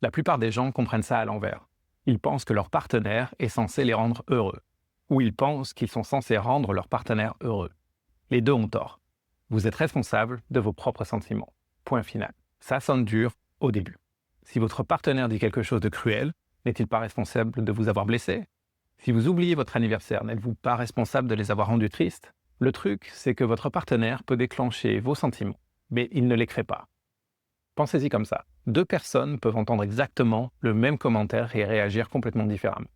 La plupart des gens comprennent ça à l'envers. Ils pensent que leur partenaire est censé les rendre heureux, ou ils pensent qu'ils sont censés rendre leur partenaire heureux. Les deux ont tort. Vous êtes responsable de vos propres sentiments. Point final. Ça sonne dur au début. Si votre partenaire dit quelque chose de cruel, n'est-il pas responsable de vous avoir blessé? Si vous oubliez votre anniversaire, n'êtes-vous pas responsable de les avoir rendus tristes? Le truc, c'est que votre partenaire peut déclencher vos sentiments, mais il ne les crée pas. Pensez-y comme ça. Deux personnes peuvent entendre exactement le même commentaire et réagir complètement différemment.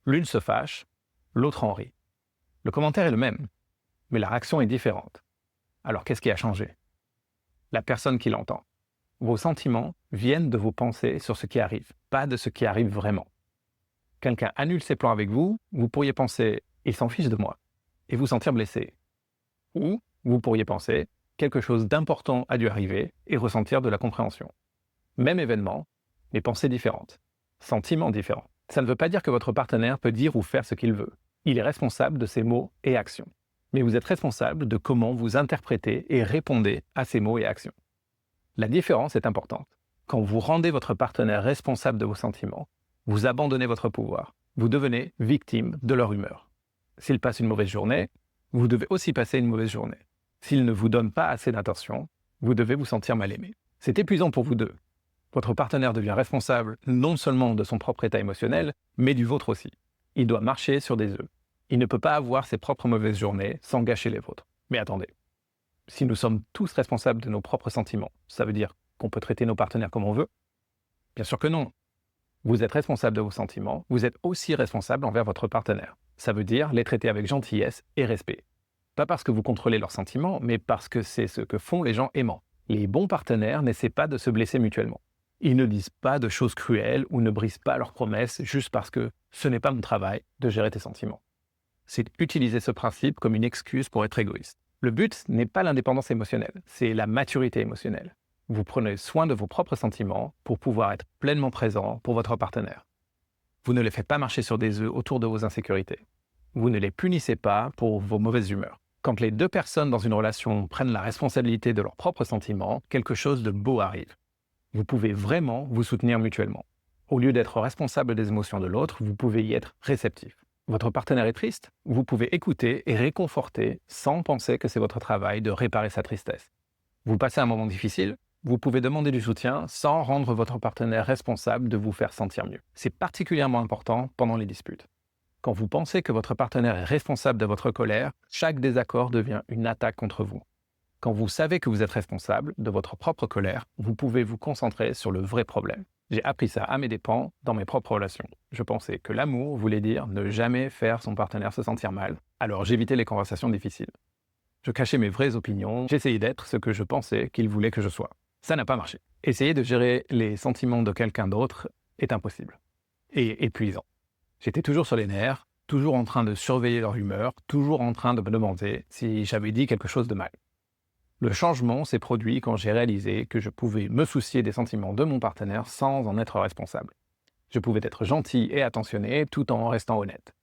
L'une se fâche, l'autre en rit. Le commentaire est le même, mais la réaction est différente. Alors qu'est-ce qui a changé? La personne qui l'entend. Vos sentiments viennent de vos pensées sur ce qui arrive, pas de ce qui arrive vraiment. Quelqu'un annule ses plans avec vous, vous pourriez penser « il s'en fiche de moi » et vous sentir blessé. Ou vous pourriez penser « quelque chose d'important a dû arriver » et ressentir de la compréhension. Même événement, mais pensées différentes, sentiments différents. Ça ne veut pas dire que votre partenaire peut dire ou faire ce qu'il veut. Il est responsable de ses mots et actions. Mais vous êtes responsable de comment vous interprétez et répondez à ces mots et actions. La différence est importante. Quand vous rendez votre partenaire responsable de vos sentiments, vous abandonnez votre pouvoir. Vous devenez victime de leur humeur. S'il passe une mauvaise journée, vous devez aussi passer une mauvaise journée. S'il ne vous donne pas assez d'attention, vous devez vous sentir mal aimé. C'est épuisant pour vous deux. Votre partenaire devient responsable non seulement de son propre état émotionnel, mais du vôtre aussi. Il doit marcher sur des œufs. Il ne peut pas avoir ses propres mauvaises journées sans gâcher les vôtres. Mais attendez, si nous sommes tous responsables de nos propres sentiments, ça veut dire qu'on peut traiter nos partenaires comme on veut? Bien sûr que non. Vous êtes responsable de vos sentiments, vous êtes aussi responsable envers votre partenaire. Ça veut dire les traiter avec gentillesse et respect. Pas parce que vous contrôlez leurs sentiments, mais parce que c'est ce que font les gens aimants. Les bons partenaires n'essaient pas de se blesser mutuellement. Ils ne disent pas de choses cruelles ou ne brisent pas leurs promesses juste parce que ce n'est pas mon travail de gérer tes sentiments. C'est utiliser ce principe comme une excuse pour être égoïste. Le but n'est pas l'indépendance émotionnelle, c'est la maturité émotionnelle. Vous prenez soin de vos propres sentiments pour pouvoir être pleinement présent pour votre partenaire. Vous ne les faites pas marcher sur des œufs autour de vos insécurités. Vous ne les punissez pas pour vos mauvaises humeurs. Quand les deux personnes dans une relation prennent la responsabilité de leurs propres sentiments, quelque chose de beau arrive. Vous pouvez vraiment vous soutenir mutuellement. Au lieu d'être responsable des émotions de l'autre, vous pouvez y être réceptif. Votre partenaire est triste, vous pouvez écouter et réconforter sans penser que c'est votre travail de réparer sa tristesse. Vous passez un moment difficile, vous pouvez demander du soutien sans rendre votre partenaire responsable de vous faire sentir mieux. C'est particulièrement important pendant les disputes. Quand vous pensez que votre partenaire est responsable de votre colère, chaque désaccord devient une attaque contre vous. Quand vous savez que vous êtes responsable de votre propre colère, vous pouvez vous concentrer sur le vrai problème. J'ai appris ça à mes dépens dans mes propres relations. Je pensais que l'amour voulait dire ne jamais faire son partenaire se sentir mal, alors j'évitais les conversations difficiles. Je cachais mes vraies opinions, j'essayais d'être ce que je pensais qu'il voulait que je sois. Ça n'a pas marché. Essayer de gérer les sentiments de quelqu'un d'autre est impossible et épuisant. J'étais toujours sur les nerfs, toujours en train de surveiller leur humeur, toujours en train de me demander si j'avais dit quelque chose de mal. Le changement s'est produit quand j'ai réalisé que je pouvais me soucier des sentiments de mon partenaire sans en être responsable. Je pouvais être gentil et attentionné tout en restant honnête.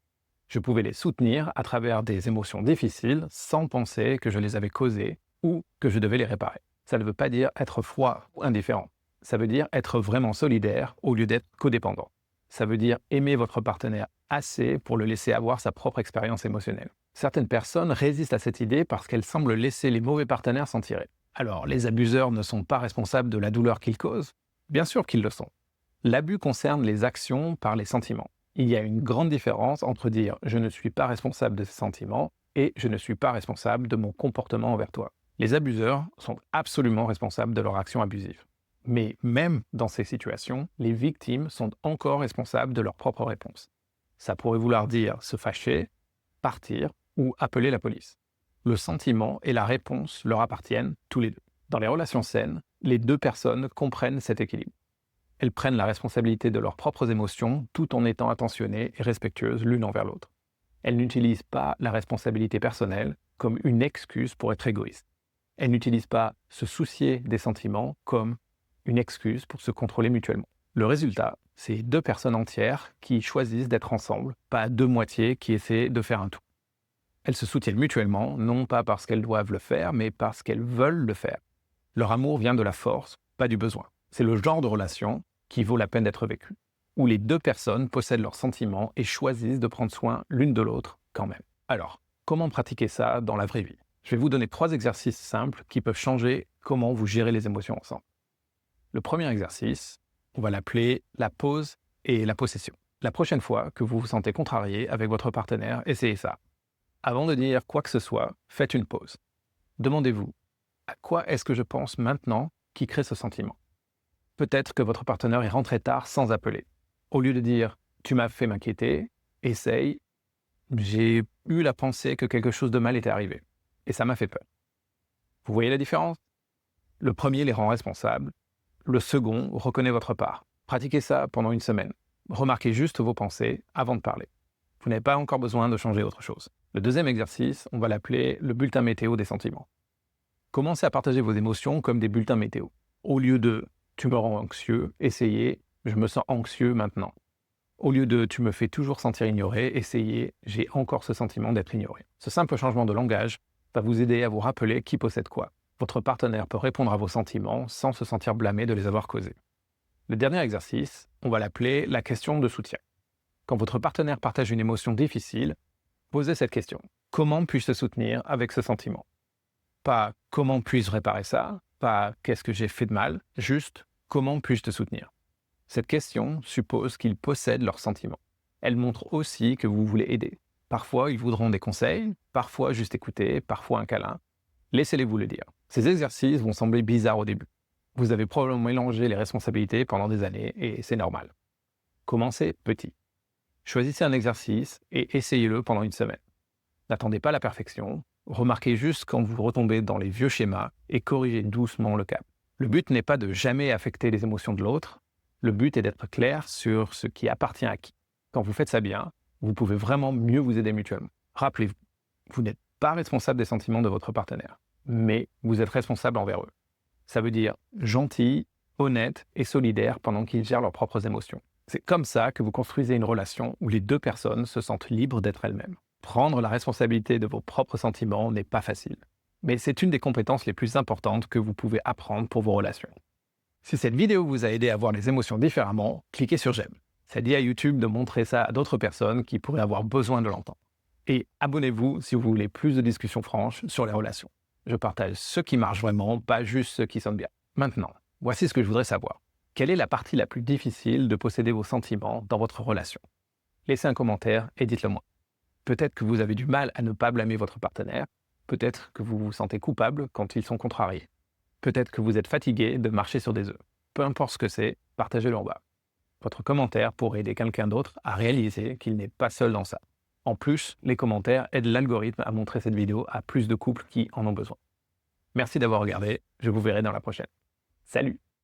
Je pouvais les soutenir à travers des émotions difficiles sans penser que je les avais causées ou que je devais les réparer. Ça ne veut pas dire être froid ou indifférent. Ça veut dire être vraiment solidaire au lieu d'être codépendant. Ça veut dire aimer votre partenaire assez pour le laisser avoir sa propre expérience émotionnelle. Certaines personnes résistent à cette idée parce qu'elles semblent laisser les mauvais partenaires s'en tirer. Alors, les abuseurs ne sont pas responsables de la douleur qu'ils causent? Bien sûr qu'ils le sont. L'abus concerne les actions par les sentiments. Il y a une grande différence entre dire « je ne suis pas responsable de ces sentiments » et « je ne suis pas responsable de mon comportement envers toi ». Les abuseurs sont absolument responsables de leur action abusive. Mais même dans ces situations, les victimes sont encore responsables de leurs propres réponses. Ça pourrait vouloir dire se fâcher, partir ou appeler la police. Le sentiment et la réponse leur appartiennent tous les deux. Dans les relations saines, les deux personnes comprennent cet équilibre. Elles prennent la responsabilité de leurs propres émotions tout en étant attentionnées et respectueuses l'une envers l'autre. Elles n'utilisent pas la responsabilité personnelle comme une excuse pour être égoïste. Elles n'utilisent pas se soucier des sentiments comme une excuse pour se contrôler mutuellement. Le résultat, c'est deux personnes entières qui choisissent d'être ensemble, pas deux moitiés qui essaient de faire un tout. Elles se soutiennent mutuellement, non pas parce qu'elles doivent le faire, mais parce qu'elles veulent le faire. Leur amour vient de la force, pas du besoin. C'est le genre de relation qui vaut la peine d'être vécu, où les deux personnes possèdent leurs sentiments et choisissent de prendre soin l'une de l'autre quand même. Alors, comment pratiquer ça dans la vraie vie? Je vais vous donner 3 exercices simples qui peuvent changer comment vous gérez les émotions ensemble. Le premier exercice, on va l'appeler la pause et la possession. La prochaine fois que vous vous sentez contrarié avec votre partenaire, essayez ça. Avant de dire quoi que ce soit, faites une pause. Demandez-vous, à quoi est-ce que je pense maintenant qui crée ce sentiment? Peut-être que votre partenaire est rentré tard sans appeler. Au lieu de dire « tu m'as fait m'inquiéter », essaye « j'ai eu la pensée que quelque chose de mal était arrivé et ça m'a fait peur ». Vous voyez la différence? Le premier les rend responsables, le second reconnaît votre part. Pratiquez ça pendant une semaine. Remarquez juste vos pensées avant de parler. Vous n'avez pas encore besoin de changer autre chose. Le deuxième exercice, on va l'appeler le bulletin météo des sentiments. Commencez à partager vos émotions comme des bulletins météo. Au lieu de « tu me rends anxieux », essayez « je me sens anxieux maintenant ». Au lieu de « tu me fais toujours sentir ignoré », essayez « j'ai encore ce sentiment d'être ignoré ». Ce simple changement de langage va vous aider à vous rappeler qui possède quoi. Votre partenaire peut répondre à vos sentiments sans se sentir blâmé de les avoir causés. Le dernier exercice, on va l'appeler la question de soutien. Quand votre partenaire partage une émotion difficile, posez cette question. Comment puis-je te soutenir avec ce sentiment? Pas « comment puis-je réparer ça ?» Pas « qu'est-ce que j'ai fait de mal ?» Juste « comment puis-je te soutenir ?» Cette question suppose qu'ils possèdent leurs sentiments. Elle montre aussi que vous voulez aider. Parfois, ils voudront des conseils, parfois juste écouter, parfois un câlin. Laissez-les vous le dire. Ces exercices vont sembler bizarres au début. Vous avez probablement mélangé les responsabilités pendant des années et c'est normal. Commencez petit. Choisissez un exercice et essayez-le pendant une semaine. N'attendez pas la perfection, remarquez juste quand vous retombez dans les vieux schémas et corrigez doucement le cap. Le but n'est pas de jamais affecter les émotions de l'autre, le but est d'être clair sur ce qui appartient à qui. Quand vous faites ça bien, vous pouvez vraiment mieux vous aider mutuellement. Rappelez-vous, vous n'êtes pas responsable des sentiments de votre partenaire, mais vous êtes responsable envers eux. Ça veut dire gentil, honnête et solidaire pendant qu'ils gèrent leurs propres émotions. C'est comme ça que vous construisez une relation où les deux personnes se sentent libres d'être elles-mêmes. Prendre la responsabilité de vos propres sentiments n'est pas facile, mais c'est une des compétences les plus importantes que vous pouvez apprendre pour vos relations. Si cette vidéo vous a aidé à voir les émotions différemment, cliquez sur j'aime. Ça dit à YouTube de montrer ça à d'autres personnes qui pourraient avoir besoin de l'entendre. Et abonnez-vous si vous voulez plus de discussions franches sur les relations. Je partage ce qui marche vraiment, pas juste ce qui sonne bien. Maintenant, voici ce que je voudrais savoir. Quelle est la partie la plus difficile de posséder vos sentiments dans votre relation? Laissez un commentaire et dites-le moi. Peut-être que vous avez du mal à ne pas blâmer votre partenaire. Peut-être que vous vous sentez coupable quand ils sont contrariés. Peut-être que vous êtes fatigué de marcher sur des œufs. Peu importe ce que c'est, partagez-le en bas. Votre commentaire pourrait aider quelqu'un d'autre à réaliser qu'il n'est pas seul dans ça. En plus, les commentaires aident l'algorithme à montrer cette vidéo à plus de couples qui en ont besoin. Merci d'avoir regardé, je vous verrai dans la prochaine. Salut!